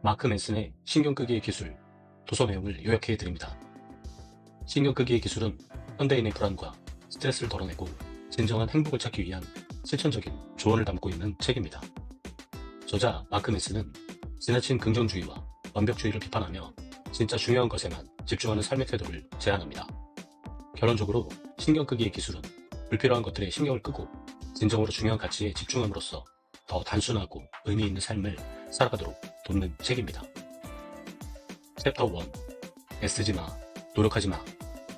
마크 맨슨의 신경끄기의 기술, 도서 내용을 요약해 드립니다. 신경끄기의 기술은 현대인의 불안과 스트레스를 덜어내고 진정한 행복을 찾기 위한 실천적인 조언을 담고 있는 책입니다. 저자 마크 맨슨은 지나친 긍정주의와 완벽주의를 비판하며 진짜 중요한 것에만 집중하는 삶의 태도를 제안합니다. 결론적으로 신경끄기의 기술은 불필요한 것들에 신경을 끄고 진정으로 중요한 가치에 집중함으로써 더 단순하고 의미 있는 삶을 살아가도록 돕는 책입니다. 챕터 1. 애쓰지 마, 노력하지 마,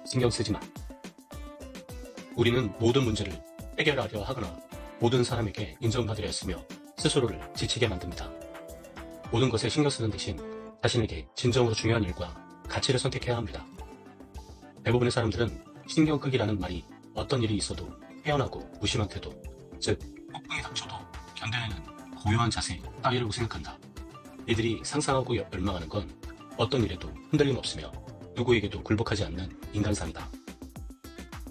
신경 쓰지 마. 우리는 모든 문제를 해결하려 하거나 모든 사람에게 인정받으려 했으며 스스로를 지치게 만듭니다. 모든 것에 신경 쓰는 대신 자신에게 진정으로 중요한 일과 가치를 선택해야 합니다. 대부분의 사람들은 신경끄기라는 말이 어떤 일이 있어도 태연하고 무심한 태도, 즉 폭풍이 닥쳐도 견뎌내는 고요한 자세 따위라고 생각한다. 이들이 상상하고 열망하는 건 어떤 일에도 흔들림 없으며 누구에게도 굴복하지 않는 인간상이다.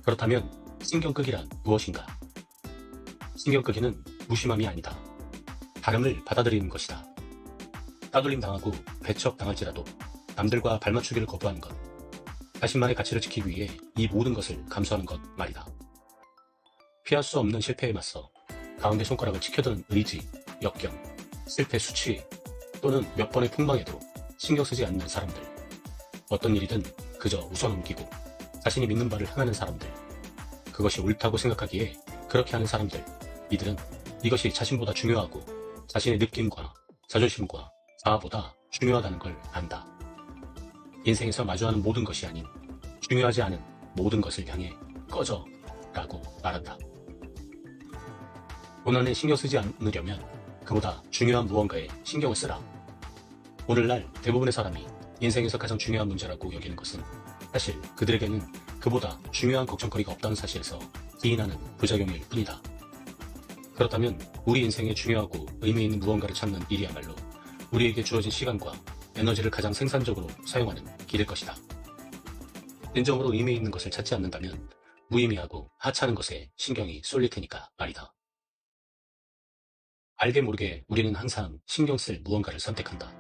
그렇다면 신경끄기란 무엇인가? 신경끄기는 무심함이 아니다. 다름을 받아들이는 것이다. 따돌림 당하고 배척당할지라도 남들과 발맞추기를 거부하는 것, 자신만의 가치를 지키기 위해 이 모든 것을 감수하는 것 말이다. 피할 수 없는 실패에 맞서 가운데 손가락을 치켜드는 의지, 역경, 실패 수치 또는 몇 번의 폭망에도 신경 쓰지 않는 사람들, 어떤 일이든 그저 웃어넘기고 자신이 믿는 바를 행하는 사람들, 그것이 옳다고 생각하기에 그렇게 하는 사람들, 이들은 이것이 자신보다 중요하고 자신의 느낌과 자존심과 자아보다 중요하다는 걸 안다. 인생에서 마주하는 모든 것이 아닌 중요하지 않은 모든 것을 향해 꺼져 라고 말한다. 고난에 신경 쓰지 않으려면 그보다 중요한 무언가에 신경을 쓰라. 오늘날 대부분의 사람이 인생에서 가장 중요한 문제라고 여기는 것은 사실 그들에게는 그보다 중요한 걱정거리가 없다는 사실에서 기인하는 부작용일 뿐이다. 그렇다면 우리 인생에 중요하고 의미 있는 무언가를 찾는 일이야말로 우리에게 주어진 시간과 에너지를 가장 생산적으로 사용하는 길일 것이다. 진정으로 의미 있는 것을 찾지 않는다면 무의미하고 하찮은 것에 신경이 쏠릴 테니까 말이다. 알게 모르게 우리는 항상 신경 쓸 무언가를 선택한다.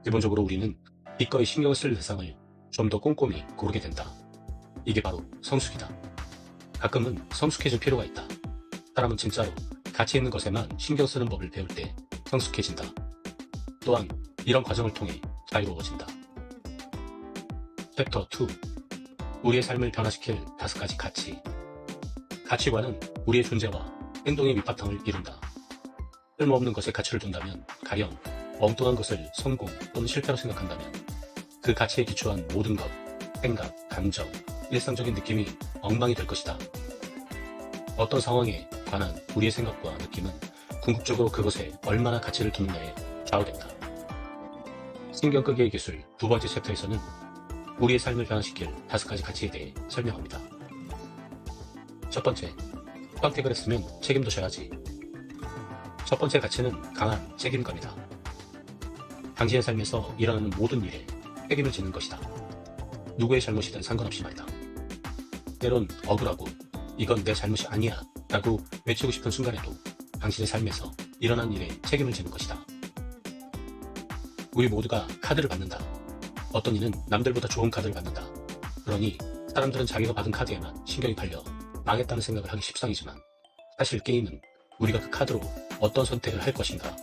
기본적으로 우리는 기꺼이 신경을 쓸 대상을 좀 더 꼼꼼히 고르게 된다. 이게 바로 성숙이다. 가끔은 성숙해질 필요가 있다. 사람은 진짜로 가치 있는 것에만 신경 쓰는 법을 배울 때 성숙해진다. 또한 이런 과정을 통해 자유로워진다. 챕터 2. 우리의 삶을 변화시킬 5가지 가치. 가치관은 우리의 존재와 행동의 밑바탕을 이룬다. 쓸모없는 것에 가치를 둔다면, 가령 엉뚱한 것을 성공 또는 실패로 생각한다면 그 가치에 기초한 모든 것, 생각, 감정, 일상적인 느낌이 엉망이 될 것이다. 어떤 상황에 관한 우리의 생각과 느낌은 궁극적으로 그것에 얼마나 가치를 두느냐에 좌우된다. 신경끄기의 기술 2번째 챕터에서는 우리의 삶을 변화시킬 5가지 가치에 대해 설명합니다. 첫 번째, 선택을 했으면 책임도 져야지. 첫 번째 가치는 강한 책임감이다. 당신의 삶에서 일어나는 모든 일에 책임을 지는 것이다. 누구의 잘못이든 상관없이 말이다. 때론 억울하고 이건 내 잘못이 아니야 라고 외치고 싶은 순간에도 당신의 삶에서 일어난 일에 책임을 지는 것이다. 우리 모두가 카드를 받는다. 어떤 이는 남들보다 좋은 카드를 받는다. 그러니 사람들은 자기가 받은 카드에만 신경이 팔려 망했다는 생각을 하기 십상이지만 사실 게임은 우리가 그 카드로 어떤 선택을 할 것인가,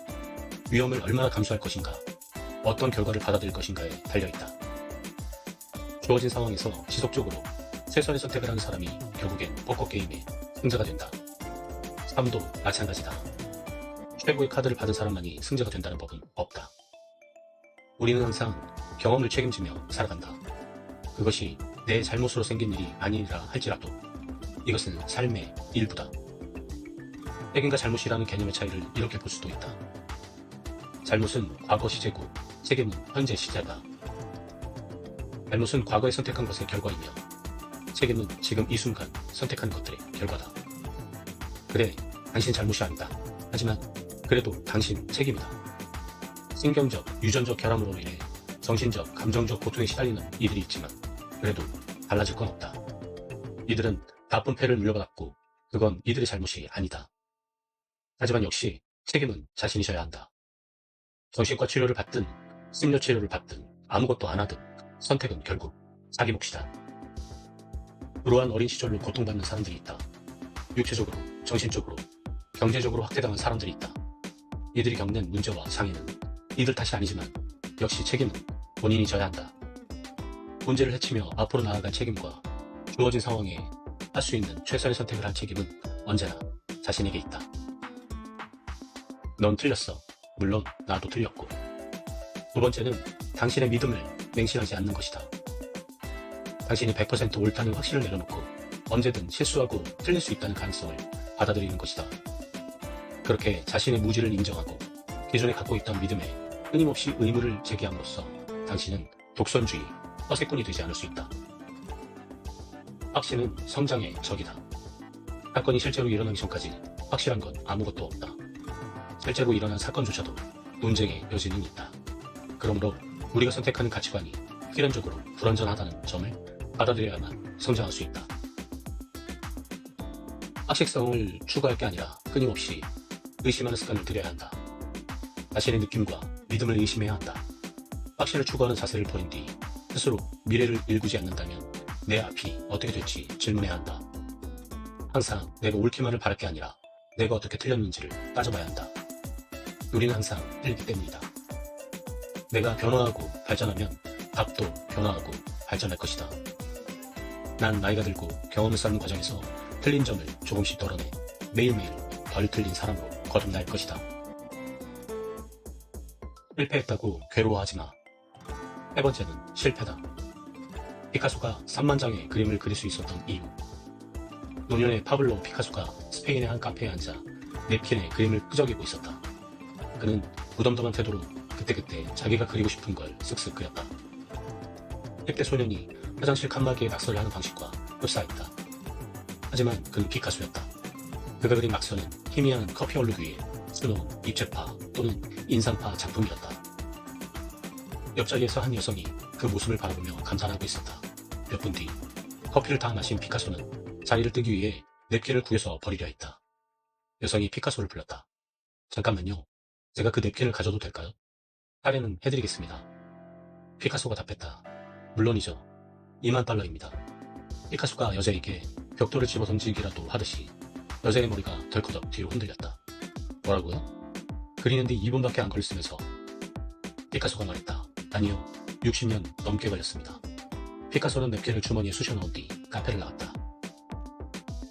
위험을 얼마나 감수할 것인가, 어떤 결과를 받아들일 것인가에 달려있다. 주어진 상황에서 지속적으로 최선의 선택을 하는 사람이 결국엔 포커게임의 승자가 된다. 삶도 마찬가지다. 최고의 카드를 받은 사람만이 승자가 된다는 법은 없다. 우리는 항상 경험을 책임지며 살아간다. 그것이 내 잘못으로 생긴 일이 아니라 할지라도 이것은 삶의 일부다. 책임과 잘못이라는 개념의 차이를 이렇게 볼 수도 있다. 잘못은 과거 시제고 책임은 현재 시제다. 잘못은 과거에 선택한 것의 결과이며 책임은 지금 이 순간 선택하는 것들의 결과다. 그래, 당신 잘못이 아니다. 하지만 그래도 당신 책임이다. 신경적, 유전적 결함으로 인해 정신적, 감정적 고통에 시달리는 이들이 있지만 그래도 달라질 건 없다. 이들은 나쁜 패를 물려받았고 그건 이들의 잘못이 아니다. 하지만 역시 책임은 자신이 져야 한다. 정신과 치료를 받든 심려치료를 받든 아무것도 안 하든 선택은 결국 자기 몫이다. 불우한 어린 시절로 고통받는 사람들이 있다. 육체적으로, 정신적으로, 경제적으로 학대당한 사람들이 있다. 이들이 겪는 문제와 장애는 이들 탓이 아니지만 역시 책임은 본인이 져야 한다. 문제를 헤치며 앞으로 나아갈 책임과 주어진 상황에 할 수 있는 최선의 선택을 할 책임은 언제나 자신에게 있다. 넌 틀렸어. 물론 나도 틀렸고. 두 번째는 당신의 믿음을 맹신하지 않는 것이다. 당신이 100% 옳다는 확신을 내려놓고 언제든 실수하고 틀릴 수 있다는 가능성을 받아들이는 것이다. 그렇게 자신의 무지를 인정하고 기존에 갖고 있던 믿음에 끊임없이 의무를 제기함으로써 당신은 독선주의, 허세꾼이 되지 않을 수 있다. 확신은 성장의 적이다. 사건이 실제로 일어나기 전까지 확실한 건 아무것도 없다. 실제로 일어난 사건조차도 논쟁의 여지는 있다. 그러므로 우리가 선택하는 가치관이 필연적으로 불완전하다는 점을 받아들여야만 성장할 수 있다. 학식성을 추구할 게 아니라 끊임없이 의심하는 습관을 들여야 한다. 자신의 느낌과 믿음을 의심해야 한다. 확신을 추구하는 자세를 버린 뒤 스스로 미래를 일구지 않는다면 내 앞이 어떻게 될지 질문해야 한다. 항상 내가 옳기만을 바랄 게 아니라 내가 어떻게 틀렸는지를 따져봐야 한다. 우리는 항상 틀리기 때문이다. 내가 변화하고 발전하면 답도 변화하고 발전할 것이다. 난 나이가 들고 경험을 쌓는 과정에서 틀린 점을 조금씩 덜어내 매일매일 덜 틀린 사람으로 거듭날 것이다. 실패했다고 괴로워하지 마. 세 번째는 실패다. 피카소가 3만 장의 그림을 그릴 수 있었던 이유. 노년의 파블로 피카소가 스페인의 한 카페에 앉아 냅킨에 그림을 끄적이고 있었다. 그는 무덤덤한 태도로 그때그때 자기가 그리고 싶은 걸 쓱쓱 그렸다. 10대 소년이 화장실 칸막이에 낙서를 하는 방식과 흡사했다. 하지만 그는 피카소였다. 그가 그린 낙서는 희미한 커피 얼룩 위에 수놓은 입체파 또는 인상파 작품이었다. 옆자리에서 한 여성이 그 모습을 바라보며 감탄하고 있었다. 몇 분 뒤 커피를 다 마신 피카소는 자리를 뜨기 위해 냅킨을 구해서 버리려 했다. 여성이 피카소를 불렀다. 잠깐만요. 제가 그 냅킨을 가져도 될까요? 할인은 해드리겠습니다. 피카소가 답했다. 물론이죠. 2만 달러입니다. 피카소가 여자에게 벽돌을 집어 던지기라도 하듯이 여자의 머리가 덜커덕 뒤로 흔들렸다. 뭐라고요? 그리는데 2분밖에 안 걸렸으면서. 피카소가 말했다. 아니요. 60년 넘게 걸렸습니다. 피카소는 냅킨을 주머니에 쑤셔 넣은 뒤 카페를 나갔다.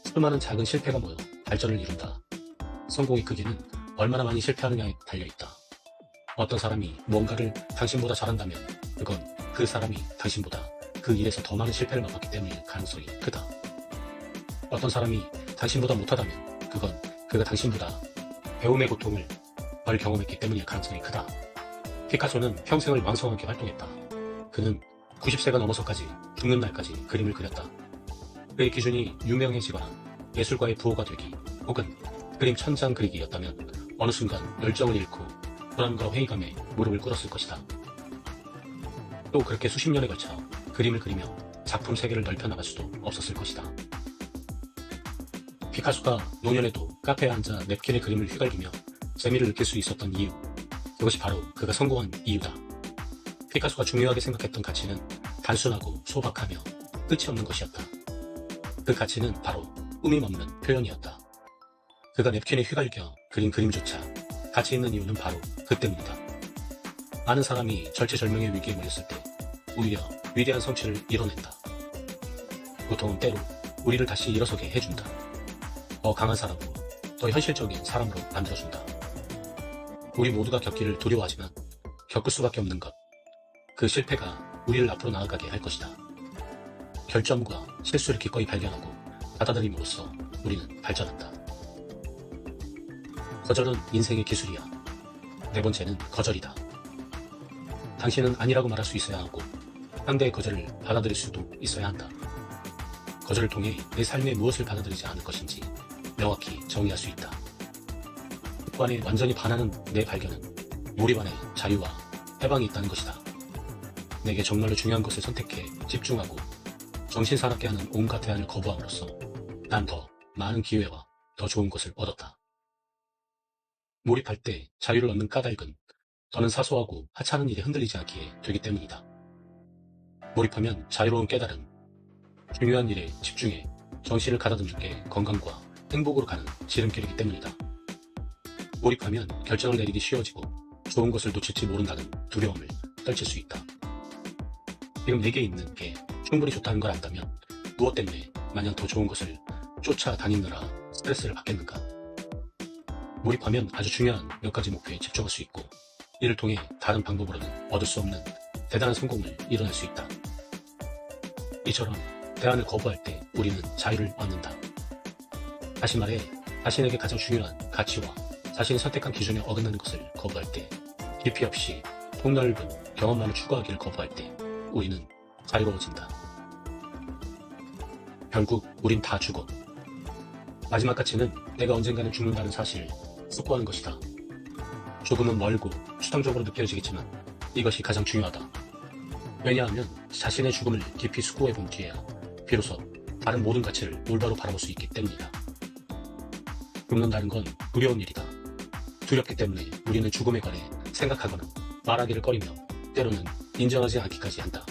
수많은 작은 실패가 모여 발전을 이룬다. 성공의 크기는 얼마나 많이 실패하느냐에 달려있다. 어떤 사람이 뭔가를 당신보다 잘한다면 그건 그 사람이 당신보다 그 일에서 더 많은 실패를 맛봤기 때문일 가능성이 크다. 어떤 사람이 당신보다 못하다면 그건 그가 당신보다 배움의 고통을 덜 경험했기 때문일 가능성이 크다. 피카소는 평생을 왕성하게 활동했다. 그는 90세가 넘어서까지 죽는 날까지 그림을 그렸다. 그의 기준이 유명해지거나 예술가의 부호가 되기 혹은 그림 천장 그리기였다면 어느 순간 열정을 잃고 불안과 회의감에 무릎을 꿇었을 것이다. 또 그렇게 수십 년에 걸쳐 그림을 그리며 작품 세계를 넓혀나갈 수도 없었을 것이다. 피카소가 노년에도 카페에 앉아 냅킨의 그림을 휘갈기며 재미를 느낄 수 있었던 이유, 그것이 바로 그가 성공한 이유다. 피카소가 중요하게 생각했던 가치는 단순하고 소박하며 끝이 없는 것이었다. 그 가치는 바로 꾸밈 없는 표현이었다. 그가 냅킨에 휘갈겨 그린 그림조차 가치 있는 이유는 바로 그 때문이다. 많은 사람이 절체절명의 위기에 몰렸을 때 오히려 위대한 성취를 이뤄낸다. 고통은 때로 우리를 다시 일어서게 해준다. 더 강한 사람으로, 더 현실적인 사람으로 만들어준다. 우리 모두가 겪기를 두려워하지만 겪을 수밖에 없는 것, 그 실패가 우리를 앞으로 나아가게 할 것이다. 결점과 실수를 기꺼이 발견하고 받아들임으로써 우리는 발전한다. 거절은 인생의 기술이야. 네 번째는 거절이다. 당신은 아니라고 말할 수 있어야 하고 상대의 거절을 받아들일 수도 있어야 한다. 거절을 통해 내 삶에 무엇을 받아들이지 않을 것인지 명확히 정의할 수 있다. 습관에 완전히 반하는 내 발견은 몰입 안에 자유와 해방이 있다는 것이다. 내게 정말로 중요한 것을 선택해 집중하고 정신사납게 하는 온갖 대안을 거부함으로써 난 더 많은 기회와 더 좋은 것을 얻었다. 몰입할 때 자유를 얻는 까닭은 더는 사소하고 하찮은 일에 흔들리지 않기에 되기 때문이다. 몰입하면 자유로운 깨달음, 중요한 일에 집중해 정신을 가다듬는 게 건강과 행복으로 가는 지름길이기 때문이다. 몰입하면 결정을 내리기 쉬워지고 좋은 것을 놓칠지 모른다는 두려움을 떨칠 수 있다. 지금 내게 있는 게 충분히 좋다는 걸 안다면 무엇 때문에 마냥 더 좋은 것을 쫓아다니느라 스트레스를 받겠는가? 몰입하면 아주 중요한 몇 가지 목표에 집중할 수 있고 이를 통해 다른 방법으로는 얻을 수 없는 대단한 성공을 이뤄낼 수 있다. 이처럼 대안을 거부할 때 우리는 자유를 얻는다. 다시 말해 자신에게 가장 중요한 가치와 자신이 선택한 기준에 어긋나는 것을 거부할 때 깊이 없이 폭넓은 경험만을 추구하기를 거부할 때 우리는 자유로워진다. 결국 우린 다 죽어. 마지막 가치는 내가 언젠가는 죽는다는 사실을 숙고하는 것이다. 죽음은 멀고 추상적으로 느껴지겠지만 이것이 가장 중요하다. 왜냐하면 자신의 죽음을 깊이 숙고해본 뒤에야 비로소 다른 모든 가치를 올바로 바라볼 수 있기 때문이다. 죽는다는 건 두려운 일이다. 두렵기 때문에 우리는 죽음에 관해 생각하거나 말하기를 꺼리며 때로는 인정하지 않기까지 한다.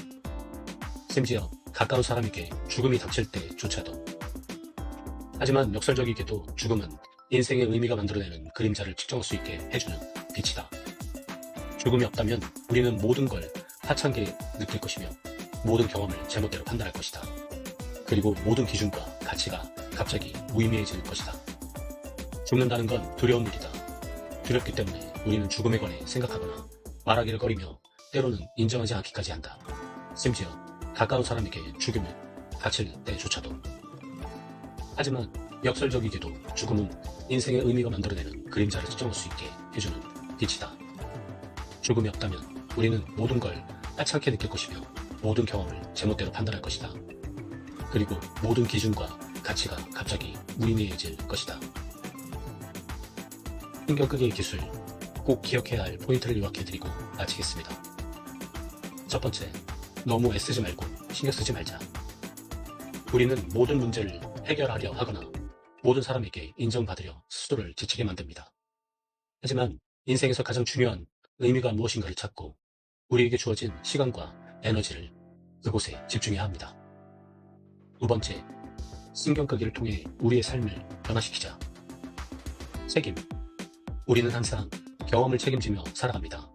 심지어 가까운 사람에게 죽음이 닥칠 때조차도. 하지만 역설적이게도 죽음은 인생의 의미가 만들어내는 그림자를 측정할 수 있게 해주는 빛이다. 죽음이 없다면 우리는 모든 걸 하찮게 느낄 것이며 모든 경험을 제멋대로 판단할 것이다. 그리고 모든 기준과 가치가 갑자기 무의미해질 것이다. 죽는다는 건 두려운 일이다. 두렵기 때문에 우리는 죽음에 관해 생각하거나 말하기를 꺼리며 때로는 인정하지 않기까지 한다. 심지어 가까운 사람에게 죽음을 닥칠 때조차도. 하지만 역설적이게도 죽음은 인생의 의미가 만들어내는 그림자를 측정할 수 있게 해주는 빛이다. 죽음이 없다면 우리는 모든 걸 하찮게 느낄 것이며 모든 경험을 제멋대로 판단할 것이다. 그리고 모든 기준과 가치가 갑자기 무의미해질 것이다. 신경 끄기의 기술, 꼭 기억해야 할 포인트를 요약해드리고 마치겠습니다. 첫 번째, 너무 애쓰지 말고 신경 쓰지 말자. 우리는 모든 문제를 해결하려 하거나 모든 사람에게 인정받으려 스스로를 지치게 만듭니다. 하지만 인생에서 가장 중요한 의미가 무엇인가를 찾고 우리에게 주어진 시간과 에너지를 그곳에 집중해야 합니다. 두 번째, 신경 끄기를 통해 우리의 삶을 변화시키자. 책임. 우리는 항상 경험을 책임지며 살아갑니다.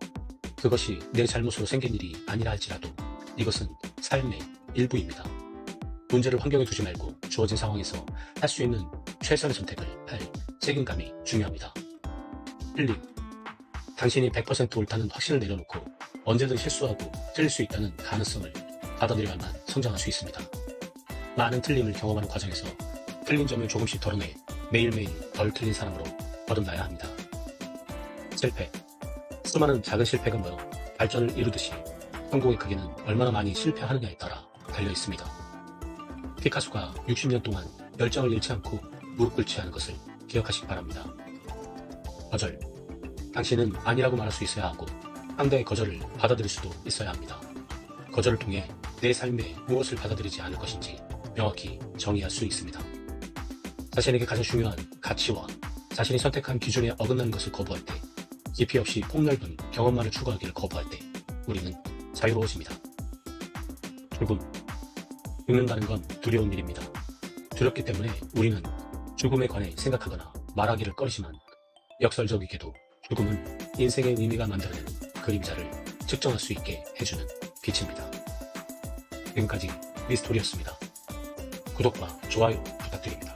그것이 내 잘못으로 생긴 일이 아니라 할지라도 이것은 삶의 일부입니다. 문제를 환경에 두지 말고 주어진 상황에서 할 수 있는 최선의 선택을 할 책임감이 중요합니다. 틀림. 당신이 100% 옳다는 확신을 내려놓고 언제든 실수하고 틀릴 수 있다는 가능성을 받아들여야만 성장할 수 있습니다. 많은 틀림을 경험하는 과정에서 틀린 점을 조금씩 덜어내 매일매일 덜 틀린 사람으로 거듭나야 합니다. 실패. 수많은 작은 실패가 모여 발전을 이루듯이 성공의 크기는 얼마나 많이 실패하느냐에 따라 달려 있습니다. 피카소가 60년 동안 열정을 잃지 않고 무릎 꿇지 않은 것을 기억하시기 바랍니다. 거절. 당신은 아니라고 말할 수 있어야 하고 상대의 거절을 받아들일 수도 있어야 합니다. 거절을 통해 내 삶에 무엇을 받아들이지 않을 것인지 명확히 정의할 수 있습니다. 자신에게 가장 중요한 가치와 자신이 선택한 기준에 어긋나는 것을 거부할 때, 깊이 없이 폭넓은 경험만을 추구하기를 거부할 때 우리는 자유로워집니다. 죽는다는 건 두려운 일입니다. 두렵기 때문에 우리는 죽음에 관해 생각하거나 말하기를 꺼리지만 역설적이게도 죽음은 인생의 의미가 만들어내는 그림자를 측정할 수 있게 해주는 빛입니다. 지금까지 미스토리였습니다. 구독과 좋아요 부탁드립니다.